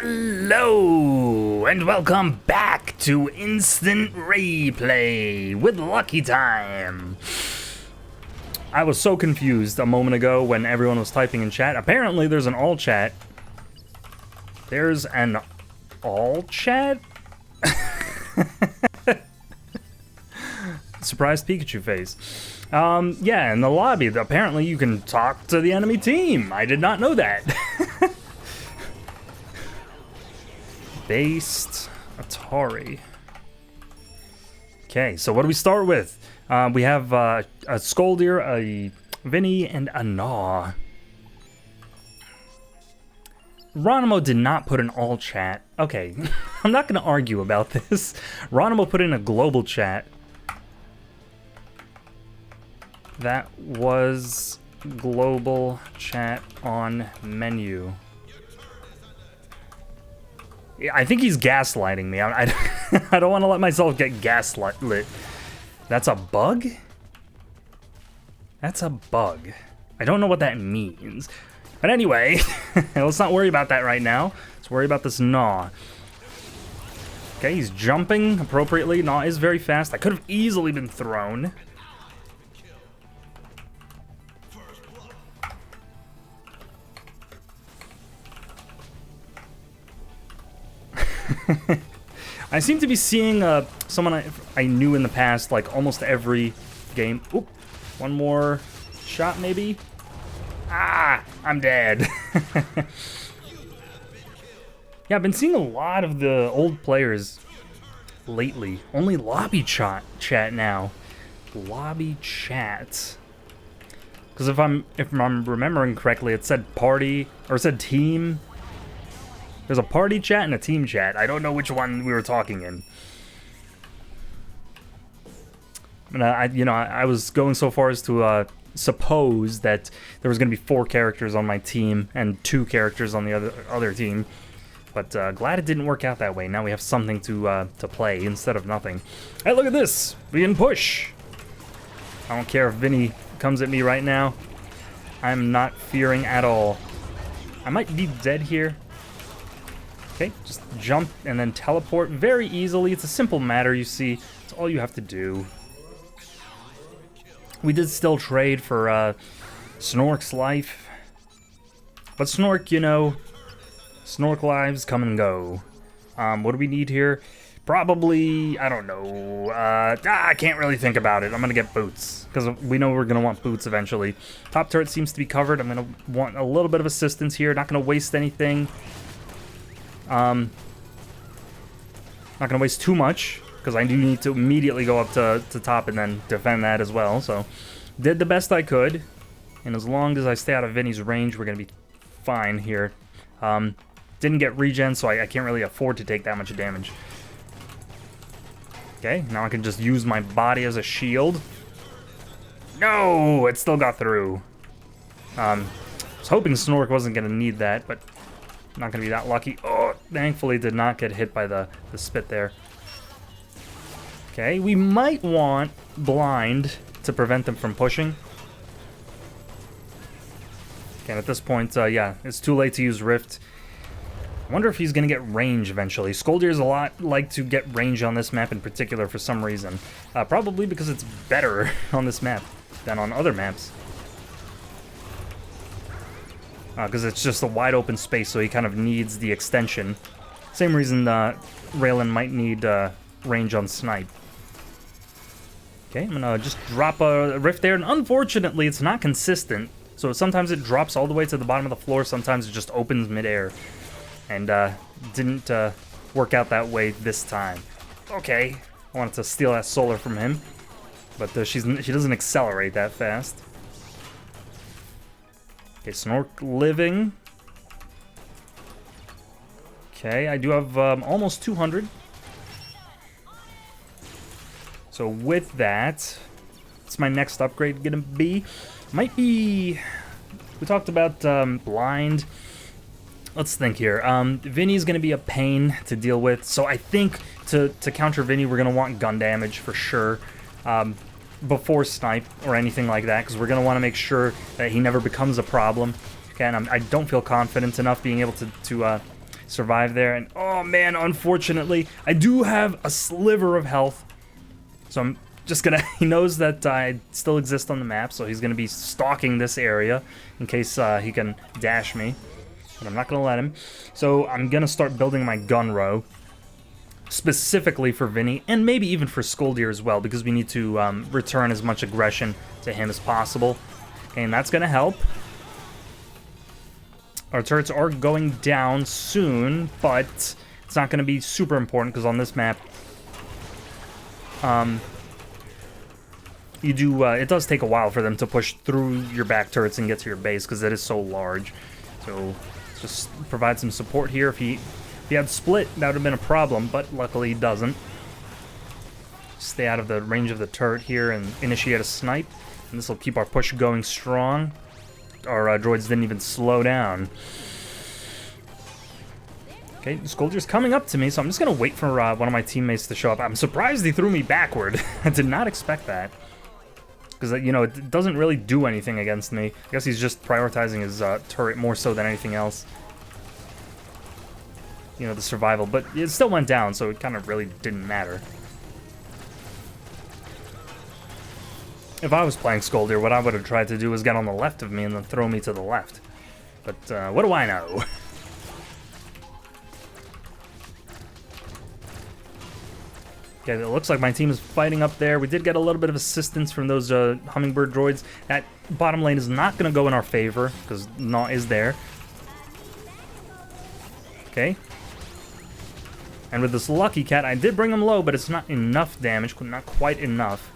Hello, and welcome back to Instant Raeplay with Lucky Time. I was so confused a moment ago when everyone was typing in chat. Apparently there's an all chat. There's an all chat? Surprised Pikachu face. Yeah, in the lobby, apparently you can talk to the enemy team. I did not know that. Based Atari. Okay, so what do we start with? We have a Skoldir, a Vinny, and a Gnaw. Ronimo did not put an all chat. Okay, I'm not going to argue about this. Ronimo put in a global chat. That was global chat on menu. I think he's gaslighting me. I don't want to let myself get gaslit. That's a bug? That's a bug. I don't know what that means. But anyway, let's not worry about that right now. Let's worry about this Gnaw. Okay, he's jumping appropriately. Gnaw is very fast. I could have easily been thrown. I seem to be seeing someone I knew in the past, like almost every game. Oop, one more shot maybe? Ah, I'm dead. Yeah, I've been seeing a lot of the old players lately. Only lobby chat now. Lobby chat. Because if I'm remembering correctly, it said party, or it said team. There's a party chat and a team chat. I don't know which one we were talking in. And I was going so far as to suppose that there was going to be 4 characters on my team and 2 characters on the other team. But glad it didn't work out that way. Now we have something to play instead of nothing. Hey, look at this! We can push! I don't care if Vinny comes at me right now. I'm not fearing at all. I might be dead here. Okay, just jump and then teleport very easily. It's a simple matter, you see. It's all you have to do. We did still trade for Snork's life. But Snork, you know, Snork lives come and go. What do we need here? Probably, I don't know. I can't really think about it. I'm going to get boots, because we know we're going to want boots eventually. Top turret seems to be covered. I'm going to want a little bit of assistance here. Not going to waste anything. Not gonna waste too much, because I do need to immediately go up to top and then defend that as well, so did the best I could, and as long as I stay out of Vinny's range, we're gonna be fine here. Didn't get regen, so I can't really afford to take that much damage. Okay, now I can just use my body as a shield. No, it still got through. I was hoping Snork wasn't gonna need that, but not gonna be that lucky. Oh, thankfully did not get hit by the spit there. Okay, we might want blind to prevent them from pushing. Okay, at this point, yeah, it's too late to use Rift. I wonder if he's gonna get range eventually. Skoldir's a lot like to get range on this map in particular for some reason. Probably because it's better on this map than on other maps. Because it's just a wide open space, so he kind of needs the extension. Same reason Raylan might need range on Snipe. Okay, I'm gonna just drop a Rift there, and unfortunately it's not consistent. So sometimes it drops all the way to the bottom of the floor, sometimes it just opens midair. And didn't work out that way this time. Okay, I wanted to steal that solar from him, but she doesn't accelerate that fast. Okay, Snork living. Okay, I do have almost 200. So with that, what's my next upgrade gonna be? Might be... We talked about blind. Let's think here. Vinny's gonna be a pain to deal with, so I think to counter Vinny, we're gonna want gun damage for sure. Before snipe or anything like that, because we're going to want to make sure that he never becomes a problem. Okay, and I don't feel confident enough being able to survive there. And oh man, unfortunately, I do have a sliver of health. So I'm just gonna, he knows that I still exist on the map, so he's gonna be stalking this area in case he can dash me. But I'm not gonna let him. So I'm gonna start building my gun row, specifically for Vinny, and maybe even for Skoldir as well, because we need to return as much aggression to him as possible. And that's gonna help. Our turrets are going down soon, but it's not gonna be super important, because on this map, it does take a while for them to push through your back turrets and get to your base, because it is so large. So just provide some support here. If he had split, that would have been a problem, but luckily he doesn't. Stay out of the range of the turret here and initiate a snipe, and this will keep our push going strong. Our droids didn't even slow down. Okay, Skoldir's coming up to me, so I'm just gonna wait for one of my teammates to show up. I'm surprised he threw me backward. I did not expect that. Because, you know, it doesn't really do anything against me. I guess he's just prioritizing his turret more so than anything else. You know, the survival. But it still went down, so it kind of really didn't matter. If I was playing Skoldir, what I would have tried to do was get on the left of me and then throw me to the left. But what do I know? Okay, it looks like my team is fighting up there. We did get a little bit of assistance from those hummingbird droids. That bottom lane is not going to go in our favor, because Gnaw is there. Okay. And with this Lucky Cat, I did bring him low, but it's not enough damage. Not quite enough.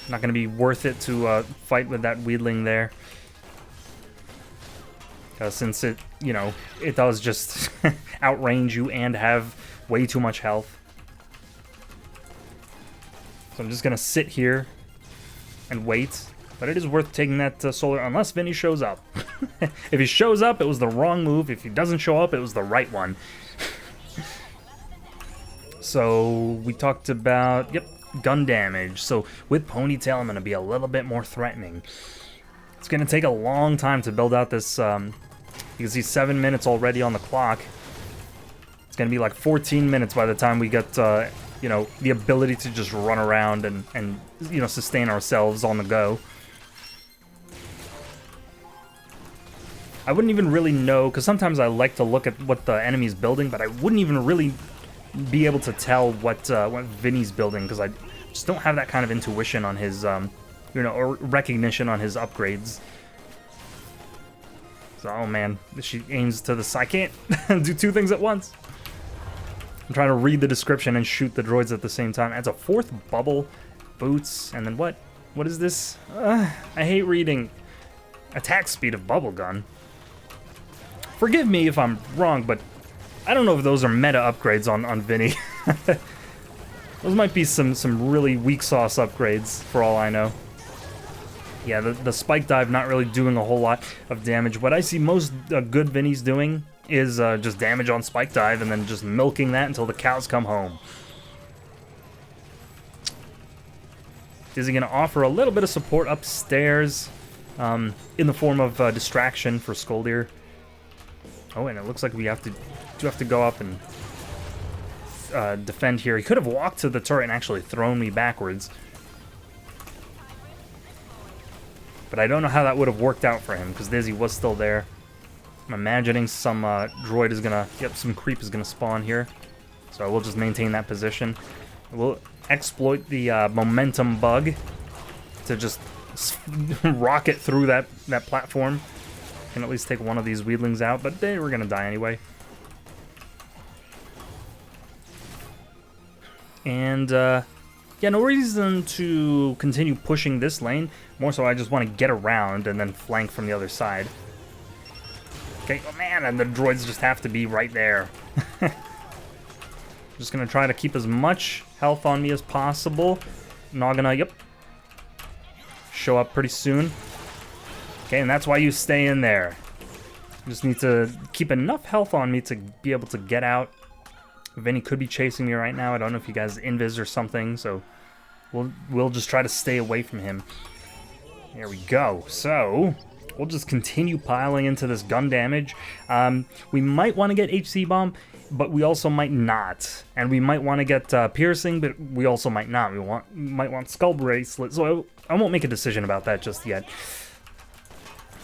Not going to be worth it to fight with that Wheedling there. Since it, you know, it does just outrange you and have way too much health. So I'm just going to sit here and wait. But it is worth taking that solar, unless Vinny shows up. If he shows up, it was the wrong move. If he doesn't show up, it was the right one. So we talked about, yep, gun damage. So with Ponytail, I'm going to be a little bit more threatening. It's going to take a long time to build out this. You can see 7 minutes already on the clock. It's going to be like 14 minutes by the time we get... you know, the ability to just run around and you know, sustain ourselves on the go. I wouldn't even really know, because sometimes I like to look at what the enemy's building, but I wouldn't even really be able to tell what Vinny's building, because I just don't have that kind of intuition on his, you know, or recognition on his upgrades. So, oh man, she aims to the side. I can't do two things at once. I'm trying to read the description and shoot the droids at the same time. Adds a fourth bubble, boots, and then what? What is this? I hate reading. Attack speed of bubble gun. Forgive me if I'm wrong, but I don't know if those are meta upgrades on Vinny. Those might be some really weak sauce upgrades, for all I know. Yeah, the spike dive not really doing a whole lot of damage. What I see most good Vinny's doing is just damage on spike dive and then just milking that until the cows come home. Is he going to offer a little bit of support upstairs in the form of distraction for Skoldir? Oh, and it looks like we have to go up and defend here. He could have walked to the turret and actually thrown me backwards. But I don't know how that would have worked out for him, because Dizzy was still there. I'm imagining some droid is gonna... Yep, some creep is gonna spawn here. So I will just maintain that position. We'll exploit the momentum bug to just rocket through that platform. Can at least take one of these Wheedlings out, but they were gonna die anyway. And, yeah, no reason to continue pushing this lane. More so I just want to get around and then flank from the other side. Okay, oh man, and the droids just have to be right there. Just gonna try to keep as much health on me as possible. Not gonna, yep, show up pretty soon. Okay, and that's why you stay in there. Just need to keep enough health on me to be able to get out. Vinny could be chasing me right now. I don't know if you guys invis or something, so we'll just try to stay away from him. There we go. So we'll just continue piling into this gun damage. We might want to get HC Bomb, but we also might not. And we might want to get Piercing, but we also might not. We might want Skull Bracelet, so I won't make a decision about that just yet.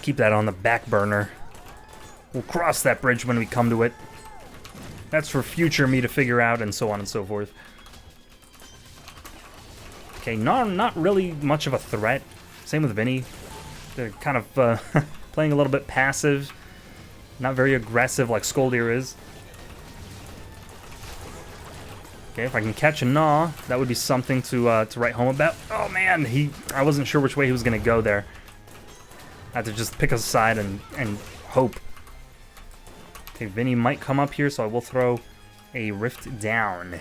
Keep that on the back burner. We'll cross that bridge when we come to it. That's for future me to figure out, and so on and so forth. Okay, not really much of a threat. Same with Vinny. They're kind of playing a little bit passive. Not very aggressive like Skoldir is. Okay, if I can catch a Gnaw, that would be something to write home about. Oh man, I wasn't sure which way he was going to go there. I had to just pick a side and hope. Okay, Vinny might come up here, so I will throw a Rift down.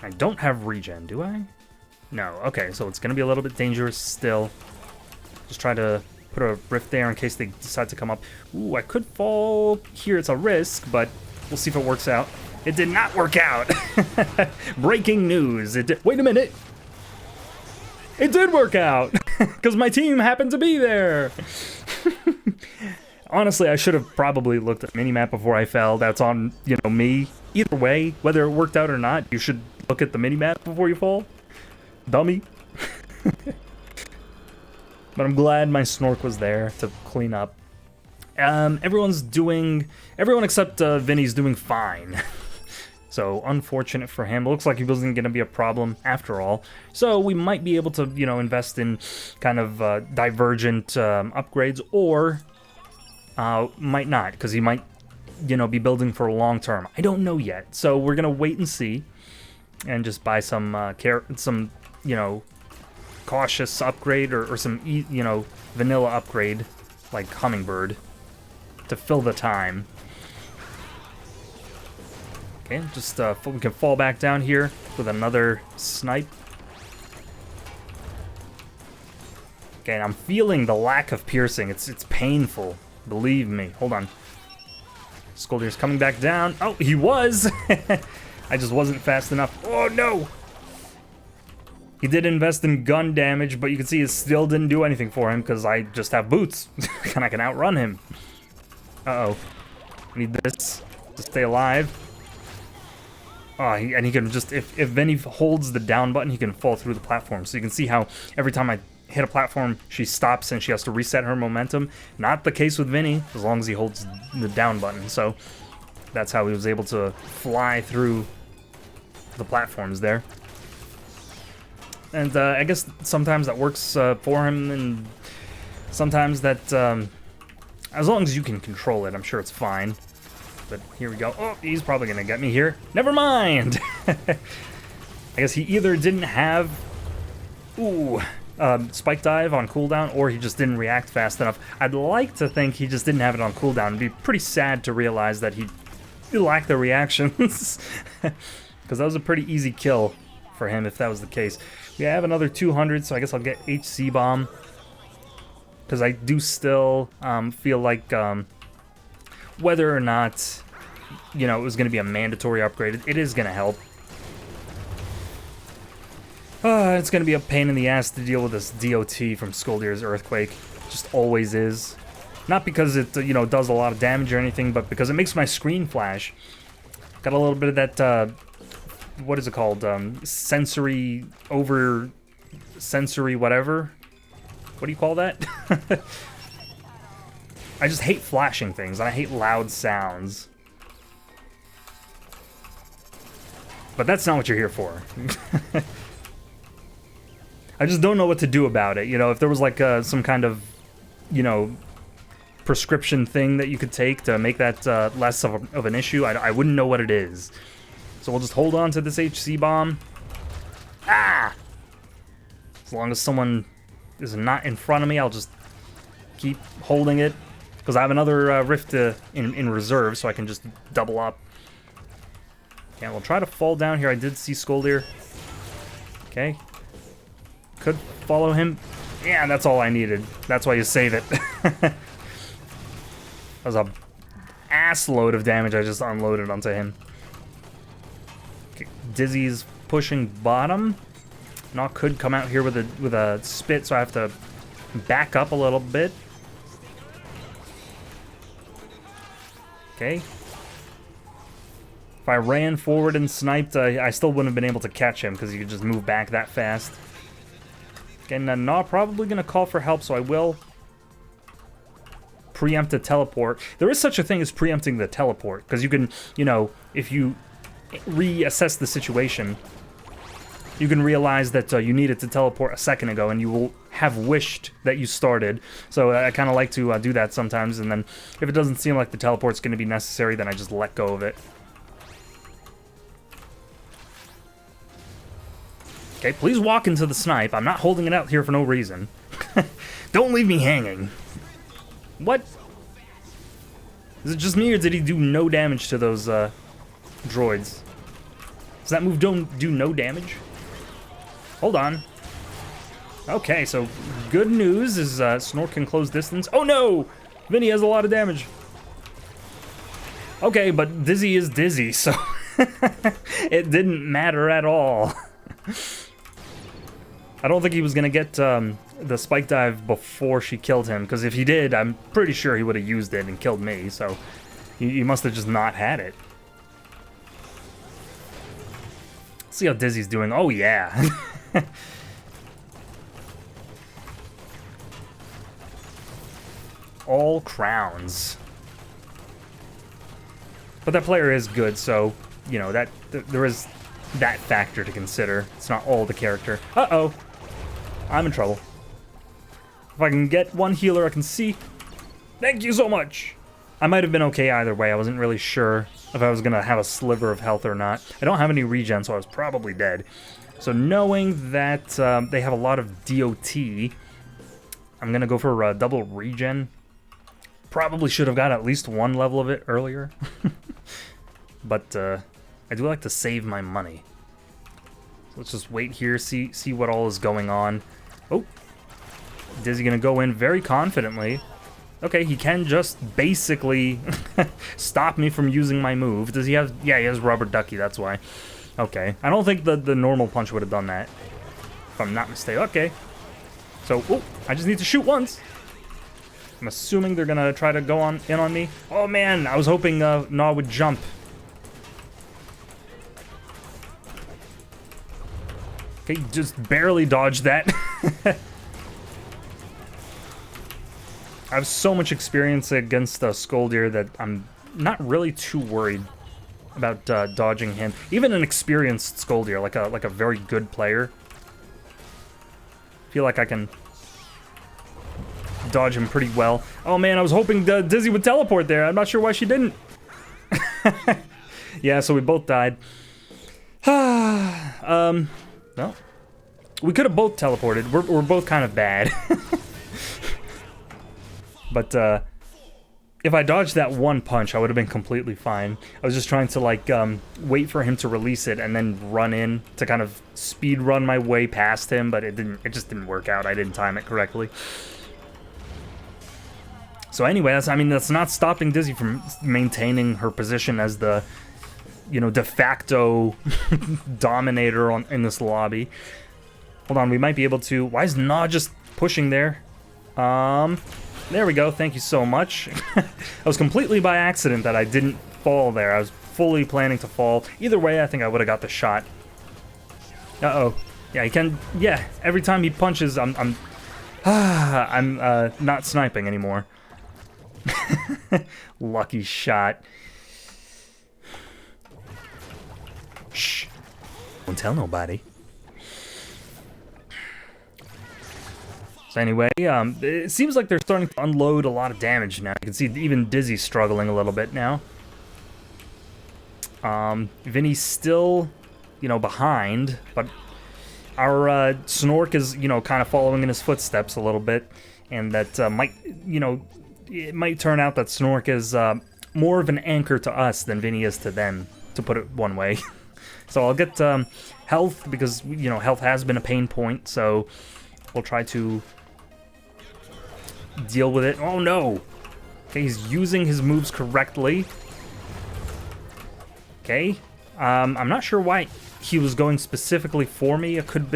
I don't have regen, do I? No. Okay, so it's going to be a little bit dangerous still. Just try to put a Rift there in case they decide to come up. Ooh, I could fall here. It's a risk, but we'll see if it works out. It did not work out. Breaking news. Wait a minute. It did work out because my team happened to be there. Honestly, I should have probably looked at minimap before I fell. That's on, me. Either way, whether it worked out or not, you should look at the minimap before you fall. Dummy. But I'm glad my Snork was there to clean up. Everyone except Vinny's doing fine. So, unfortunate for him. It looks like he wasn't going to be a problem after all. So, we might be able to, invest in kind of divergent upgrades, or might not, because he might, be building for a long term. I don't know yet. So, we're going to wait and see, and just buy some, cautious upgrade, or some, vanilla upgrade, like Hummingbird, to fill the time. Okay, just we can fall back down here with another snipe. Okay, and I'm feeling the lack of piercing. It's painful, believe me. Hold on. Skoldir's coming back down. Oh, he was! I just wasn't fast enough. Oh, no! He did invest in gun damage, but you can see it still didn't do anything for him because I just have boots, and I can outrun him. Uh-oh. I need this to stay alive. Oh, and he can just, if Vinny holds the down button, he can fall through the platform. So you can see how every time I hit a platform, she stops and she has to reset her momentum. Not the case with Vinny, as long as he holds the down button. So that's how he was able to fly through the platforms there. And I guess sometimes that works for him, and sometimes that, as long as you can control it, I'm sure it's fine. But here we go. Oh, he's probably going to get me here. Never mind! I guess he either didn't have Spike Dive on cooldown, or he just didn't react fast enough. I'd like to think he just didn't have it on cooldown. It'd be pretty sad to realize that he lacked the reactions. Because that was a pretty easy kill for him if that was the case. We have another 200, so I guess I'll get HC Bomb. Because I do still feel like whether or not, it was going to be a mandatory upgrade, it is going to help. It's going to be a pain in the ass to deal with this DOT from Skoldir's Earthquake. Just always is. Not because it, does a lot of damage or anything, but because it makes my screen flash. Got a little bit of that, what is it called? Sensory whatever? What do you call that? I just hate flashing things, and I hate loud sounds. But that's not what you're here for. I just don't know what to do about it. If there was like some kind of, prescription thing that you could take to make that less of an issue, I wouldn't know what it is. So we'll just hold on to this HC Bomb. Ah! As long as someone is not in front of me, I'll just keep holding it. Because I have another Rift in reserve, so I can just double up. Okay, we'll try to fall down here. I did see Skoldir. Okay. Could follow him. Yeah, that's all I needed. That's why you save it. That was a ass load of damage I just unloaded onto him. Okay, Dizzy's pushing bottom. Gnaw could come out here with a spit, so I have to back up a little bit. Okay. If I ran forward and sniped, I still wouldn't have been able to catch him because he could just move back that fast. Again, Gnaw probably going to call for help, so I will preempt a teleport. There is such a thing as preempting the teleport, because you can, you know, if you reassess the situation, you can realize that you needed to teleport a second ago, and you will have wished that you started. So I kind of like to do that sometimes, and then if it doesn't seem like the teleport's going to be necessary, then I just let go of it. Okay, please walk into the snipe. I'm not holding it out here for no reason. Don't leave me hanging. What? Is it just me, or did he do no damage to those droids? Does that move don't do no damage? Hold on. Okay, so good news is Snork can close distance. Oh no! Vinny has a lot of damage. Okay, but Dizzy is Dizzy, so it didn't matter at all. I don't think he was gonna get the spike dive before she killed him, because if he did, I'm pretty sure he would have used it and killed me, so he must have just not had it. Let's see how Dizzy's doing. Oh yeah. All crowns. But that player is good, so, you know, that there is that factor to consider. It's not all the character. Uh-oh. I'm in trouble. If I can get one healer I can see. Thank you so much. I might have been okay either way. I wasn't really sure if I was going to have a sliver of health or not. I don't have any regen, so I was probably dead. So knowing that they have a lot of DOT, I'm going to go for a double regen. Probably should have got at least one level of it earlier. But I do like to save my money. So let's just wait here, see what all is going on. Oh, Dizzy gonna go in very confidently. Okay, he can just basically stop me from using my move. Does he have... Yeah, he has Rubber Ducky, that's why. Okay, I don't think the normal punch would have done that, if I'm not mistaken. Okay, so, oh, I just need to shoot once. I'm assuming they're gonna try to go in on me. Oh man, I was hoping Gnaw would jump. Okay, just barely dodged that. I have so much experience against Skoldir that I'm not really too worried about dodging him. Even an experienced Skoldir, like a very good player, I feel like I can dodge him pretty well. Oh man, I was hoping Dizzy would teleport there. I'm not sure why she didn't. Yeah, so we both died. No. We could have both teleported. We're both kind of bad. But if I dodged that one punch, I would have been completely fine. I was just trying to like wait for him to release it and then run in to kind of speed run my way past him, but it just didn't work out. I didn't time it correctly. So anyway, that's not stopping Dizzy from maintaining her position as the, you know, de facto dominator in this lobby. Hold on, we might be able to... Why is Gnaw just pushing there? There we go, thank you so much. It was completely by accident that I didn't fall there. I was fully planning to fall. Either way, I think I would have got the shot. Uh-oh. Yeah, he can... Yeah, every time he punches, I'm not sniping anymore. Lucky shot. Shh. Don't tell nobody. So anyway, it seems like they're starting to unload a lot of damage now. You can see even Dizzy's struggling a little bit now. Vinny's still, you know, behind, but our Snork is, you know, kind of following in his footsteps a little bit, and that might, you know, it might turn out that Snork is more of an anchor to us than Vinny is to them, to put it one way. So I'll get health, because, you know, health has been a pain point, so we'll try to deal with it. Oh no! Okay, he's using his moves correctly. Okay, I'm not sure why he was going specifically for me. It could have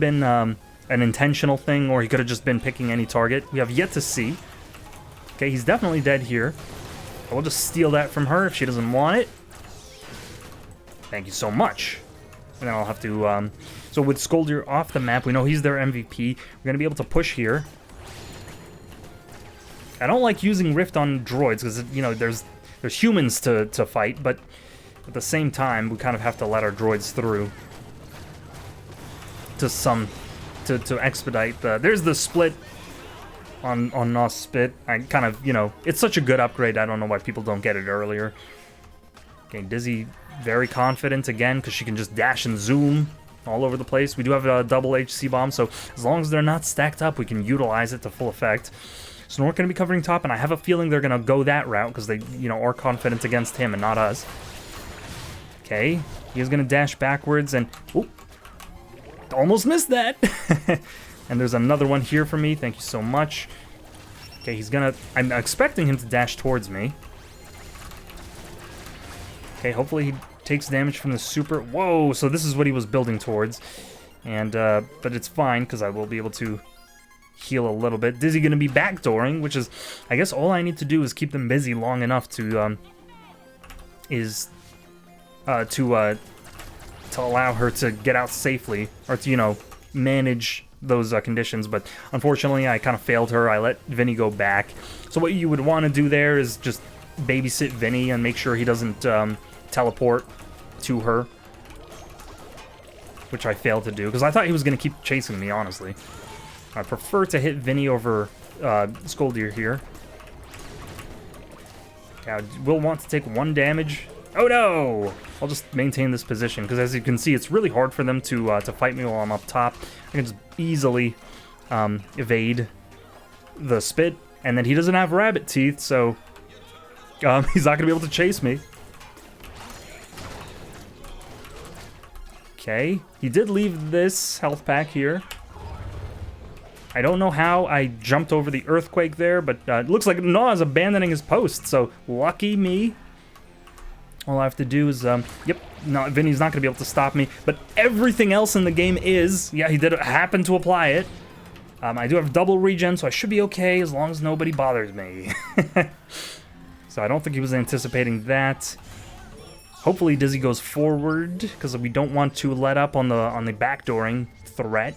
been an intentional thing, or he could have just been picking any target. We have yet to see. Okay, he's definitely dead here. We'll just steal that from her if she doesn't want it. Thank you so much. And then I'll have to, so with Skoldir off the map, we know he's their MVP. We're going to be able to push here. I don't like using Rift on droids because, you know, there's humans to fight, but at the same time, we kind of have to let our droids through to expedite the... There's the split on Nos Spit. I kind of, you know, it's such a good upgrade, I don't know why people don't get it earlier. Okay, Dizzy very confident again because she can just dash and zoom all over the place. We do have a double HC bomb, so as long as they're not stacked up, we can utilize it to full effect. So we're going to be covering top, and I have a feeling they're going to go that route because they, you know, are confident against him and not us. Okay, he is going to dash backwards and... Oop, almost missed that! And there's another one here for me. Thank you so much. Okay, he's going to... I'm expecting him to dash towards me. Okay, hopefully he takes damage from the super... Whoa, so this is what he was building towards. And, but it's fine, because I will be able to heal a little bit. Dizzy going to be backdooring, which is... I guess all I need to do is keep them busy long enough to, to allow her to get out safely, or to, you know, manage those conditions. But unfortunately, I kind of failed her. I let Vinny go back. So what you would want to do there is just babysit Vinny and make sure he doesn't teleport to her, which I failed to do because I thought he was going to keep chasing me, honestly. I prefer to hit Vinny over Skoldir here. Okay, I will want to take 1 damage. Oh no! I'll just maintain this position because, as you can see, it's really hard for them to fight me while I'm up top. I can just easily evade the spit, and then he doesn't have rabbit teeth, so he's not going to be able to chase me. Okay, he did leave this health pack here. I don't know how I jumped over the earthquake there, but it looks like Noah is abandoning his post, so lucky me. All I have to do is, yep, no, Vinny's not going to be able to stop me, but everything else in the game is, yeah, he did happen to apply it. I do have double regen, so I should be okay as long as nobody bothers me. So I don't think he was anticipating that. Hopefully Dizzy goes forward, because we don't want to let up on the backdooring threat.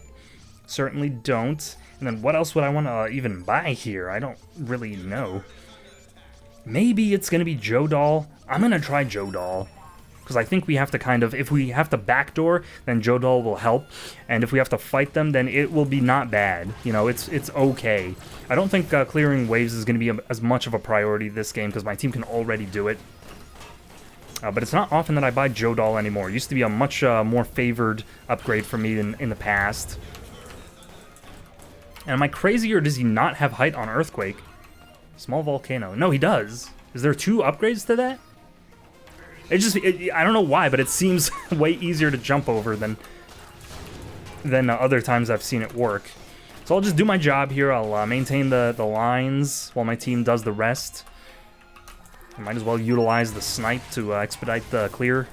Certainly don't. And then what else would I want to even buy here? I don't really know. Maybe it's going to be Joe Doll. I'm going to try Joe Doll. Because I think we have to kind of... If we have to backdoor, then Joe Doll will help. And if we have to fight them, then it will be not bad. You know, it's okay. I don't think clearing waves is going to be as much of a priority this game, because my team can already do it. But it's not often that I buy Joe Doll anymore. It used to be a much more favored upgrade for me in the past. And am I crazy, or does he not have height on Earthquake? Small volcano. No, he does. Is there 2 upgrades to that? It just... I don't know why, but it seems way easier to jump over than other times I've seen it work. So I'll just do my job here. I'll maintain the lines while my team does the rest. I might as well utilize the snipe to expedite the clear.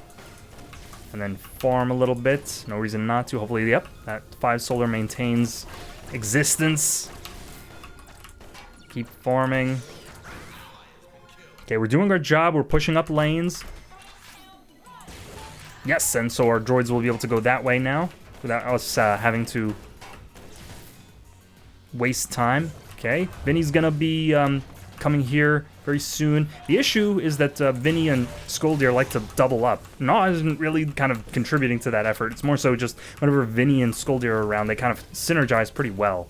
And then farm a little bit. No reason not to. Hopefully, yep, that 5 solar maintains existence. Keep farming. Okay, we're doing our job. We're pushing up lanes. Yes, and so our droids will be able to go that way now without us having to waste time. Okay, Vinny's gonna be coming here very soon. The issue is that Vinny and Skoldir like to double up. Nah isn't really kind of contributing to that effort. It's more so just whenever Vinny and Skoldir are around, they kind of synergize pretty well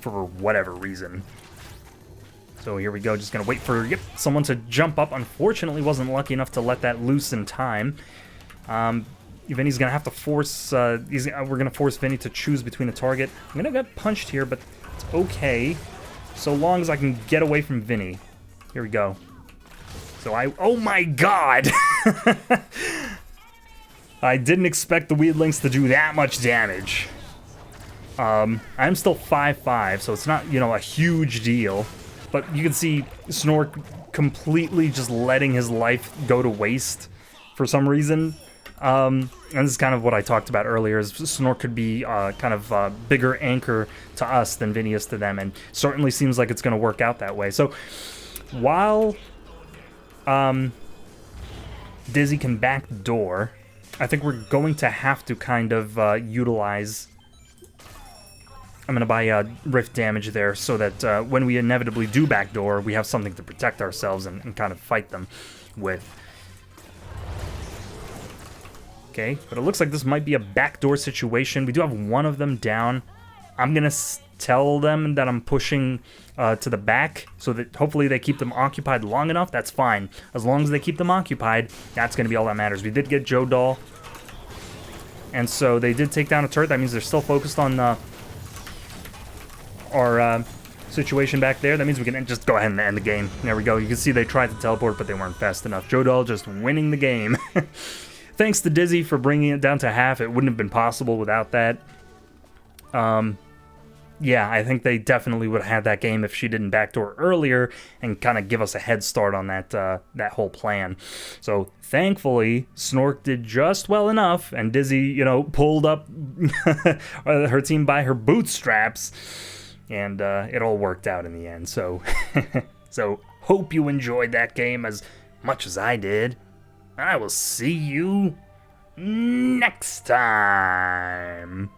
for whatever reason. So here we go, just gonna wait for someone to jump up. Unfortunately, wasn't lucky enough to let that loose in time. Vinny's gonna have to force, we're gonna force Vinny to choose between a target. I'm gonna get punched here, but it's okay. So long as I can get away from Vinny. Here we go. So oh my god! I didn't expect the Weedlings to do that much damage. I'm still 5-5, so it's not, you know, a huge deal. But you can see Snork completely just letting his life go to waste for some reason. And this is kind of what I talked about earlier, is Snork could be kind of a bigger anchor to us than Vinius to them, and certainly seems like it's going to work out that way. So while Dizzy can backdoor, I think we're going to have to kind of utilize... I'm going to buy Rift damage there so that when we inevitably do backdoor, we have something to protect ourselves and kind of fight them with. Okay, but it looks like this might be a backdoor situation. We do have one of them down. I'm going to tell them that I'm pushing to the back so that hopefully they keep them occupied long enough. That's fine. As long as they keep them occupied, that's going to be all that matters. We did get Joe Doll, and so they did take down a turret. That means they're still focused on our situation back there. That means we can just go ahead and end the game. There we go. You can see they tried to teleport, but they weren't fast enough. Joe Doll just winning the game. Thanks to Dizzy for bringing it down to half. It wouldn't have been possible without that. Yeah, I think they definitely would have had that game if she didn't backdoor earlier and kind of give us a head start on that that whole plan. So thankfully, Snork did just well enough, and Dizzy, you know, pulled up her team by her bootstraps, and it all worked out in the end. So, so hope you enjoyed that game as much as I did. I will see you next time.